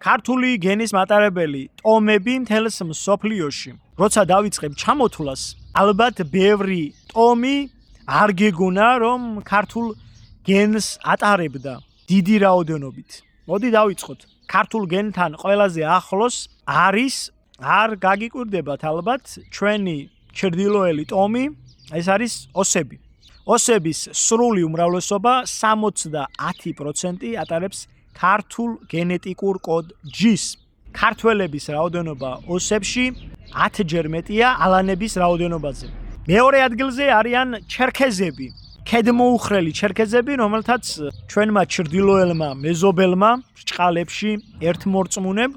ქართული გენის მატარებელი ტომები მთელს მსოფლიოში. როცა დავიწყებ ჩამოთვლას, ალბათ ბევრი ტომი არ გეგონა, რომ ქართულ გენს ატარებდა დიდი რაოდენობით. მოდი დავიწყოთ. ქართულ გენთან ყველაზე ახლოს არის, არ გაგიკვირდებათ ალბათ, ჩვენი ჩრდილოელი ტომი, ეს არის ოსები. ოსების სრული უმრავლესობა 70% ატარებს ქართულ გენეტიკურ კოდ G-ს. ქართველების რაოდენობა ოსებში 10-ჯერ მეტია ალანების რაოდენობაზე. მეორე ადგილზე არიან ჩერქეზები. ქედმოუხრელი ჩერქეზები, რომელთაც ჩვენმა ჩრდილოელმა მეზობელმა ბრჭყალებში ერთმორწმუნემ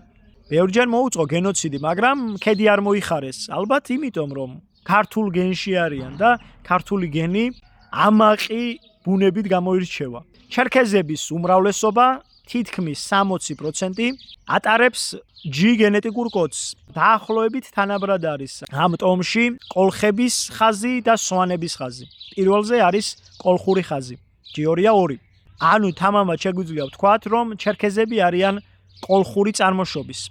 ბევრჯერ მოუწყო გენოციდი, მაგრამ ქედი არ მოიხარეს. ალბათ იმიტომ, რომ ქართულ გენში არიან და ქართული გენი ამაყი ბუნებით გამოირჩევა. ჩერქეზების უმრავლესობა თითქმის 60% ატარებს G გენეტიკურ კოდს. დაახლოებით თანაბრად არის ამ ტომში კოლხების ხაზი და სვანების ხაზი. პირველზე არის კოლხური ხაზი. G2-ია 2. ანუ თამამად შეგვიძლია ვთქვათ, რომ ჩერქეზები არიან კოლხური წარმოშობის.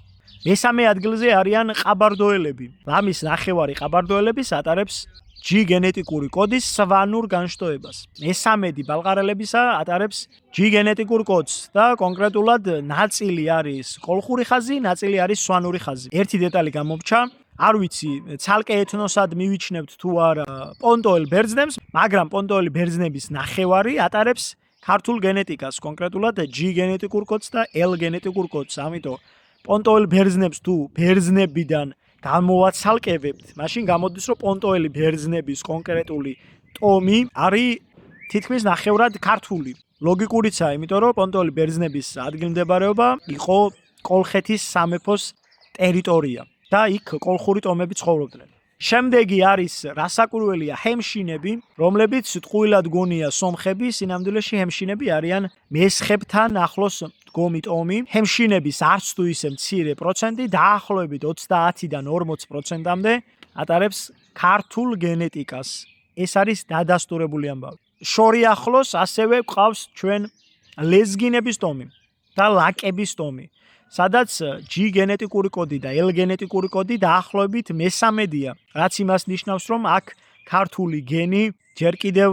მესამე ადგილზე არიან ყაბარდოელები. ლამის ნახევარი ყაბარდოელების ატარებს G გენეტიკური კოდის სვანურ განშტოებას. მესამედი ბალყარელებისა ატარებს G გენეტიკურ კოდს და კონკრეტულად ნაწილი არის კოლხური ხაზი, ნაწილი არის სვანური ხაზი. ერთი დეტალი გამომრჩა, არ ვიცი, ცალკე ეთნოსად მივიჩნევთ თუ არა პონტოელ ბერძნებს, მაგრამ პონტოელი ბერძნების ნახევარი ატარებს ქართულ გენეტიკას, კონკრეტულად G გენეტიკურ კოდს და L გენეტიკურ კოდს. ამიტომ პონტოელ ბერძნებს თუ ბერძნებიდან გამოვაცალკევებთ, მაშინ გამოდის, რომ პონტოელი ბერძნების კონკრეტული ტომი არის თითქმის ნახევრად ქართული. ლოგიკურიცაა, იმიტომ რომ პონტოელი ბერძნების ადგილმდებარეობა იყო კოლხეთის სამეფოს ტერიტორია და იქ კოლხური ტომები ცხოვრობდნენ. შემდეგი არის რასაკვირველია ჰემშინები, რომლებიც ტყუილად გონია სომხები, სინამდვილეში ჰემშინები არიან მესხებთან ახლოს მდგომი ტომი. ჰემშინების არც თუ ისე მცირე პროცენტი, დაახლოებით 30-დან 40%-მდე ატარებს ქართულ გენეტიკას. ეს არის დადასტურებული ამბავი. შორიახლოს ასევე გვყავს ჩვენ ლეზგინების ტომი და ლაკების ტომი, სადაც G გენეტიკური კოდი და L გენეტიკური კოდი დაახლოებით მესამედია, რაც იმას ნიშნავს, რომ აქ ქართული გენი ჯერ კიდევ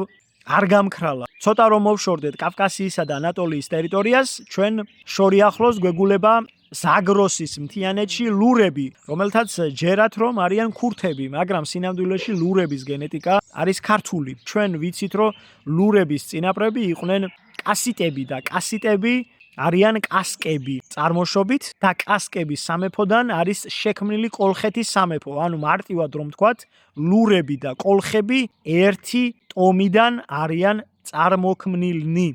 არ გამქრალა. ცოტა რომ მოვშორდეთ კავკასიისა და ანატოლიის ტერიტორიას, ჩვენ შორიახლოს გვეგულება ზაგროსის მთიანეთში ლურები, რომელთაც ჯერათ რომ არიან ქურთები, მაგრამ სინამდვილეში ლურების გენეტიკა არის ქართული. ჩვენ ვიცით, რომ ლურების წინაპრები იყვნენ კასიტები და კასიტები არიან კასკები წარმოშობით და კასკების სამეფოდან არის შექმნილი კოლხეთის სამეფო. ანუ მარტივად რომ ვთქვათ, ლურები და კოლხები ერთი ტომიდან არიან წარმოქმნილნი.